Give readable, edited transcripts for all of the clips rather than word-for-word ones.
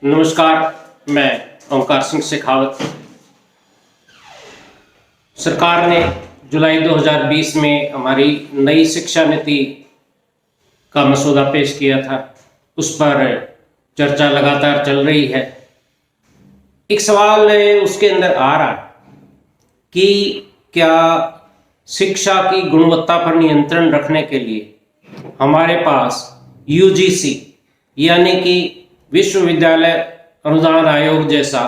नमस्कार, मैं ओंकार सिंह शेखावत। सरकार ने जुलाई 2020 में हमारी नई शिक्षा नीति का मसौदा पेश किया था। उस पर चर्चा लगातार चल रही है। एक सवाल उसके अंदर आ रहा कि क्या शिक्षा की गुणवत्ता पर नियंत्रण रखने के लिए हमारे पास यूजीसी यानी कि विश्वविद्यालय अनुदान आयोग जैसा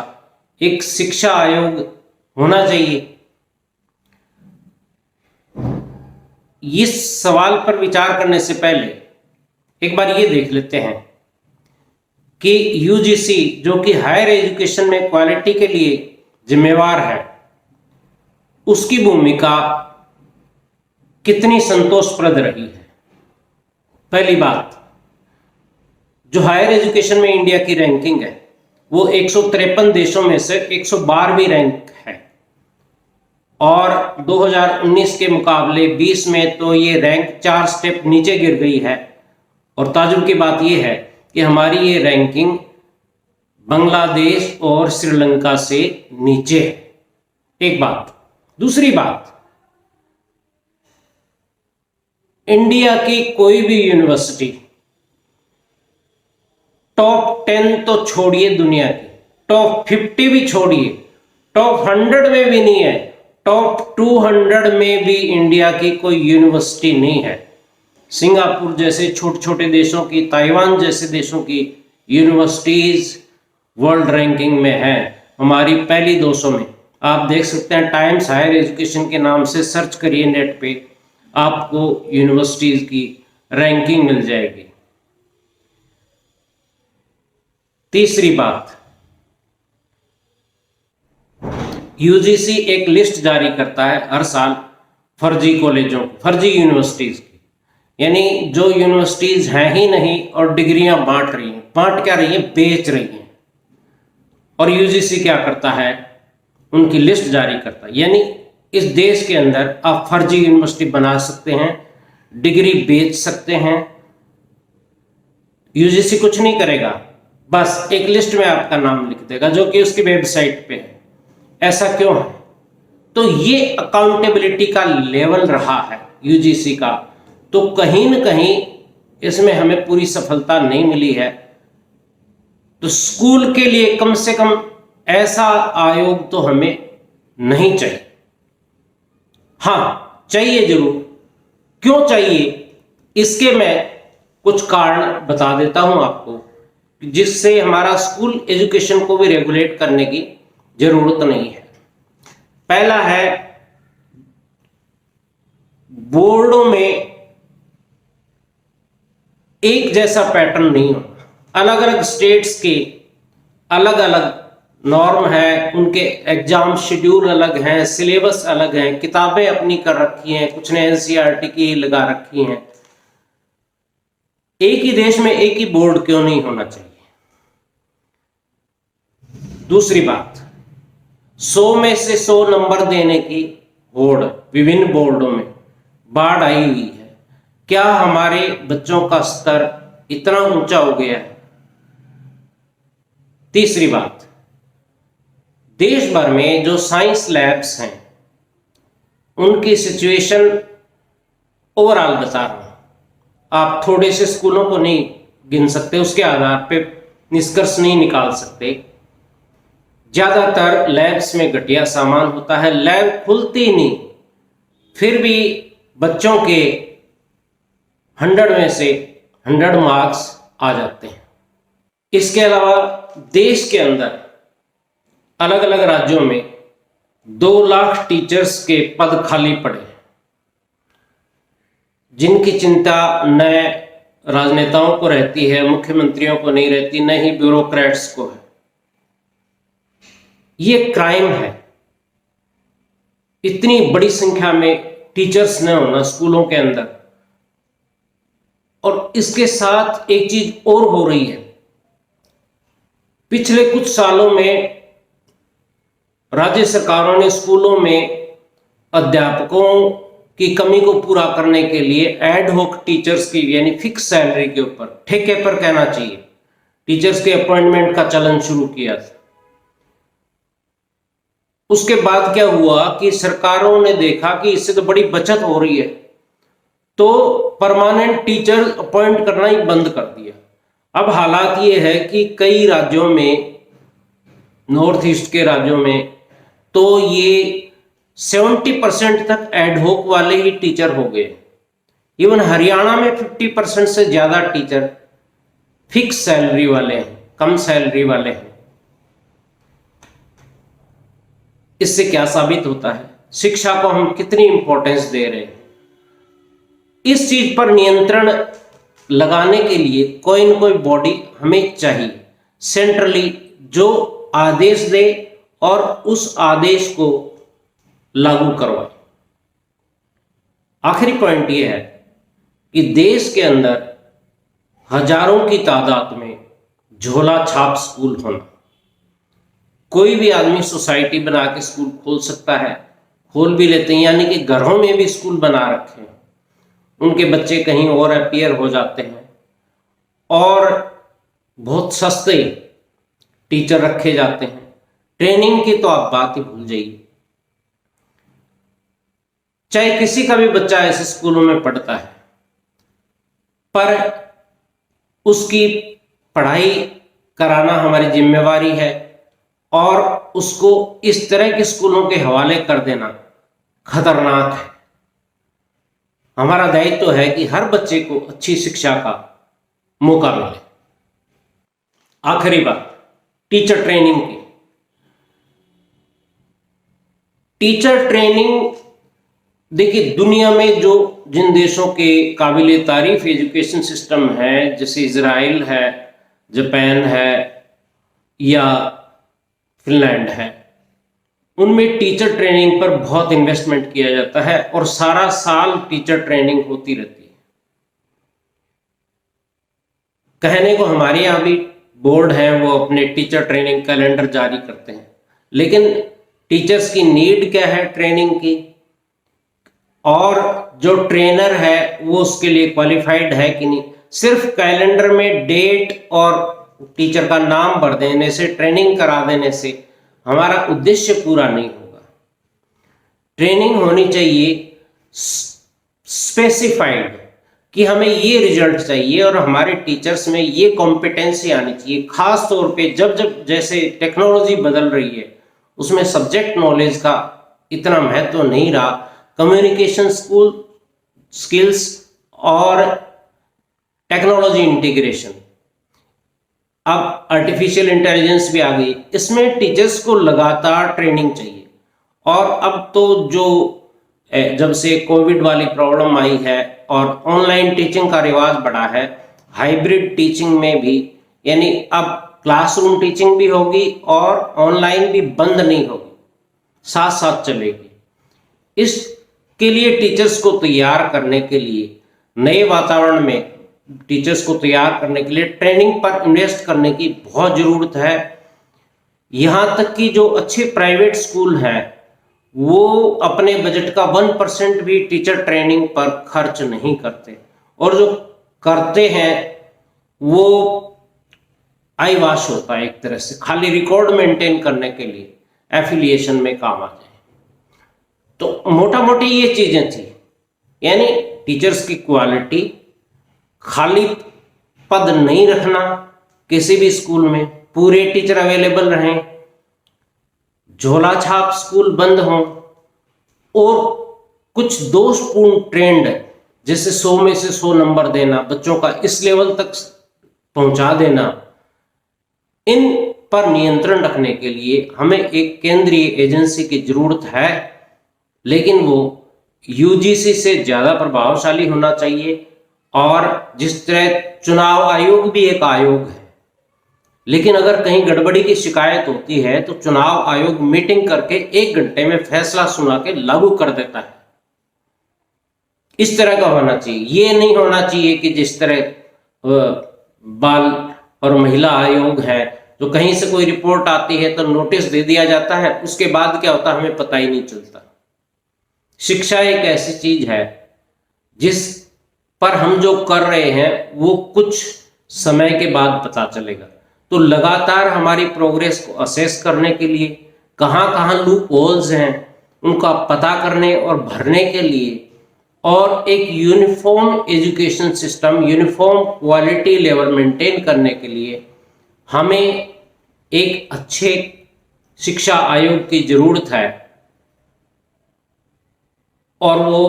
एक शिक्षा आयोग होना चाहिए। इस सवाल पर विचार करने से पहले एक बार ये देख लेते हैं कि यूजीसी जो कि हायर एजुकेशन में क्वालिटी के लिए जिम्मेवार है, उसकी भूमिका कितनी संतोषप्रद रही है। पहली बात, जो हायर एजुकेशन में इंडिया की रैंकिंग है वो 153 देशों में से 112वीं रैंक है और 2019 के मुकाबले 20 में तो ये रैंक 4 स्टेप नीचे गिर गई है। और ताजुब की बात यह है कि हमारी ये रैंकिंग बांग्लादेश और श्रीलंका से नीचे है। एक बात। दूसरी बात, इंडिया की कोई भी यूनिवर्सिटी टॉप 10 तो छोड़िए, दुनिया की टॉप 50 भी छोड़िए, टॉप 100 में भी नहीं है, टॉप 200 में भी इंडिया की कोई यूनिवर्सिटी नहीं है। सिंगापुर जैसे छोटे छोटे देशों की, ताइवान जैसे देशों की यूनिवर्सिटीज वर्ल्ड रैंकिंग में है, हमारी पहली 200 में। आप देख सकते हैं, टाइम्स हायर एजुकेशन के नाम से सर्च करिए नेट पे, आपको यूनिवर्सिटीज की रैंकिंग मिल जाएगी। तीसरी बात, यूजीसी एक लिस्ट जारी करता है हर साल फर्जी कॉलेजों, फर्जी यूनिवर्सिटीज की, यानी जो यूनिवर्सिटीज हैं ही नहीं और डिग्रियां बांट रही हैं। बांट क्या रही हैं? बेच रही हैं। और यूजीसी क्या करता है? उनकी लिस्ट जारी करता है। यानी इस देश के अंदर आप फर्जी यूनिवर्सिटी बना सकते हैं, डिग्री बेच सकते हैं। यूजीसी कुछ नहीं करेगा, बस एक लिस्ट में आपका नाम लिख देगा जो कि उसकी वेबसाइट पे है। ऐसा क्यों है? तो ये अकाउंटेबिलिटी का लेवल रहा है यूजीसी का, तो कहीं न कहीं इसमें हमें पूरी सफलता नहीं मिली है। तो स्कूल के लिए कम से कम ऐसा आयोग तो हमें नहीं चाहिए। हाँ, चाहिए जरूर। क्यों चाहिए, इसके मैं कुछ कारण बता देता हूं आपको, जिससे हमारा स्कूल एजुकेशन को भी रेगुलेट करने की जरूरत नहीं है। पहला है, बोर्डों में एक जैसा पैटर्न नहीं होना। अलग अलग स्टेट्स के अलग अलग नॉर्म है, उनके एग्जाम शेड्यूल अलग हैं, सिलेबस अलग हैं, किताबें अपनी कर रखी हैं, कुछ ने एनसीईआरटी की लगा रखी हैं। एक ही देश में एक ही बोर्ड क्यों नहीं होना चाहिए? दूसरी बात, 100 में से 100 नंबर देने की होड़ विभिन्न बोर्डों में बाढ़ आई हुई है। क्या हमारे बच्चों का स्तर इतना ऊंचा हो गया है? तीसरी बात, देश भर में जो साइंस लैब्स हैं उनकी सिचुएशन ओवरऑल बता रहा हूं। आप थोड़े से स्कूलों को नहीं गिन सकते, उसके आधार पे निष्कर्ष नहीं निकाल सकते। ज्यादातर लैब्स में घटिया सामान होता है, लैब खुलती नहीं, फिर भी बच्चों के 100 में से 100 मार्क्स आ जाते हैं। इसके अलावा देश के अंदर अलग अलग राज्यों में 2 लाख टीचर्स के पद खाली पड़े हैं, जिनकी चिंता न राजनेताओं को रहती है, मुख्यमंत्रियों को नहीं रहती, न ही ब्यूरोक्रेट्स को है। ये क्राइम है। इतनी बड़ी संख्या में टीचर्स न होना स्कूलों के अंदर। और इसके साथ एक चीज और हो रही है, पिछले कुछ सालों में राज्य सरकारों ने स्कूलों में अध्यापकों की कमी को पूरा करने के लिए एड हॉक टीचर्स की यानी फिक्स सैलरी के ऊपर, ठेके पर कहना चाहिए, टीचर्स के अपॉइंटमेंट का चलन शुरू किया था। उसके बाद क्या हुआ कि सरकारों ने देखा कि इससे तो बड़ी बचत हो रही है, तो परमानेंट टीचर अपॉइंट करना ही बंद कर दिया। अब हालात ये है कि कई राज्यों में, नॉर्थ ईस्ट के राज्यों में, तो ये 70% तक एडहोक वाले ही टीचर हो गए। इवन हरियाणा में 50% से ज्यादा टीचर फिक्स सैलरी वाले हैं, कम सैलरी वाले हैं। इससे क्या साबित होता है, शिक्षा को हम कितनी इंपॉर्टेंस दे रहे हैं। इस चीज पर नियंत्रण लगाने के लिए कोई न कोई बॉडी हमें चाहिए सेंट्रली, जो आदेश दे और उस आदेश को लागू करवाए। आखिरी पॉइंट यह है कि देश के अंदर हजारों की तादाद में झोला छाप स्कूल होना। कोई भी आदमी सोसाइटी बना के स्कूल खोल सकता है, खोल भी लेते हैं, यानी कि घरों में भी स्कूल बना रखे हैं। उनके बच्चे कहीं और अपीयर हो जाते हैं और बहुत सस्ते टीचर रखे जाते हैं। ट्रेनिंग की तो आप बात ही भूल जाइए। चाहे किसी का भी बच्चा ऐसे स्कूलों में पढ़ता है, पर उसकी पढ़ाई कराना हमारी जिम्मेवारी है और उसको इस तरह के स्कूलों के हवाले कर देना खतरनाक है। हमारा दायित्व है कि हर बच्चे को अच्छी शिक्षा का मौका मिले। आखिरी बात टीचर ट्रेनिंग की। टीचर ट्रेनिंग, देखिए दुनिया में जो जिन देशों के काबिले तारीफ एजुकेशन सिस्टम है, जैसे इजराइल है, जापान है या फिनलैंड है, उनमें टीचर ट्रेनिंग पर बहुत इन्वेस्टमेंट किया जाता है और सारा साल टीचर ट्रेनिंग होती रहती है। कहने को हमारे यहाँ भी बोर्ड हैं, वो अपने टीचर ट्रेनिंग कैलेंडर जारी करते हैं, लेकिन टीचर्स की नीड क्या है ट्रेनिंग की, और जो ट्रेनर है वो उसके लिए क्वालिफाइड है कि नहीं। सिर्फ कैलेंडर में डेट और टीचर का नाम भर देने से, ट्रेनिंग करा देने से हमारा उद्देश्य पूरा नहीं होगा। ट्रेनिंग होनी चाहिए स्पेसिफाइड कि हमें ये रिजल्ट चाहिए और हमारे टीचर्स में ये कॉम्पिटेंसी आनी चाहिए। खास तौर पे जब जब जैसे टेक्नोलॉजी बदल रही है, उसमें सब्जेक्ट नॉलेज का इतना महत्व तो नहीं रहा। कम्युनिकेशन स्किल्स और टेक्नोलॉजी इंटीग्रेशन, अब आर्टिफिशियल इंटेलिजेंस भी आ गई, इसमें टीचर्स को लगातार ट्रेनिंग चाहिए। और अब तो जो जब से कोविड वाली प्रॉब्लम आई है और ऑनलाइन टीचिंग का रिवाज बढ़ा है, हाइब्रिड टीचिंग में भी, यानी अब क्लासरूम टीचिंग भी होगी और ऑनलाइन भी बंद नहीं होगी, साथ साथ चलेगी। इसके लिए टीचर्स को तैयार करने के लिए, नए वातावरण में टीचर्स को तैयार करने के लिए ट्रेनिंग पर इन्वेस्ट करने की बहुत जरूरत है। यहां तक कि जो अच्छे प्राइवेट स्कूल हैं वो अपने बजट का 1% भी टीचर ट्रेनिंग पर खर्च नहीं करते, और जो करते हैं वो आई वाश होता है एक तरह से, खाली रिकॉर्ड मेंटेन करने के लिए, एफिलिएशन में काम आ जाए। तो मोटा मोटी ये चीजें थी, यानी टीचर्स की क्वालिटी, खाली पद नहीं रखना किसी भी स्कूल में, पूरे टीचर अवेलेबल रहें, झोला छाप स्कूल बंद हों, और कुछ दोषपूर्ण ट्रेंड जैसे 100 में से 100 नंबर देना, बच्चों का इस लेवल तक पहुंचा देना, इन पर नियंत्रण रखने के लिए हमें एक केंद्रीय एजेंसी की जरूरत है, लेकिन वो यूजीसी से ज्यादा प्रभावशाली होना चाहिए। और जिस तरह चुनाव आयोग भी एक आयोग है, लेकिन अगर कहीं गड़बड़ी की शिकायत होती है तो चुनाव आयोग मीटिंग करके 1 घंटे में फैसला सुना के लागू कर देता है। इस तरह का होना चाहिए। ये नहीं होना चाहिए कि जिस तरह बाल और महिला आयोग है, जो कहीं से कोई रिपोर्ट आती है तो नोटिस दे दिया जाता है, उसके बाद क्या होता है हमें पता ही नहीं चलता। शिक्षा एक ऐसी चीज है जिस पर हम जो कर रहे हैं वो कुछ समय के बाद पता चलेगा। तो लगातार हमारी प्रोग्रेस को असेस करने के लिए, कहाँ कहाँ लूप होल्स हैं उनका पता करने और भरने के लिए, और एक uniform education system, uniform quality level maintain करने के लिए हमें एक अच्छे शिक्षा आयोग की जरूरत है, और वो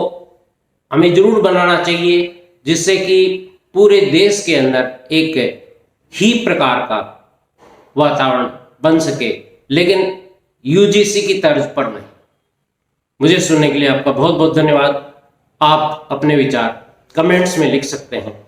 हमें जरूर बनाना चाहिए जिससे कि पूरे देश के अंदर एक ही प्रकार का वातावरण बन सके, लेकिन यूजीसी की तर्ज पर नहीं। मुझे सुनने के लिए आपका बहुत बहुत धन्यवाद। आप अपने विचार कमेंट्स में लिख सकते हैं।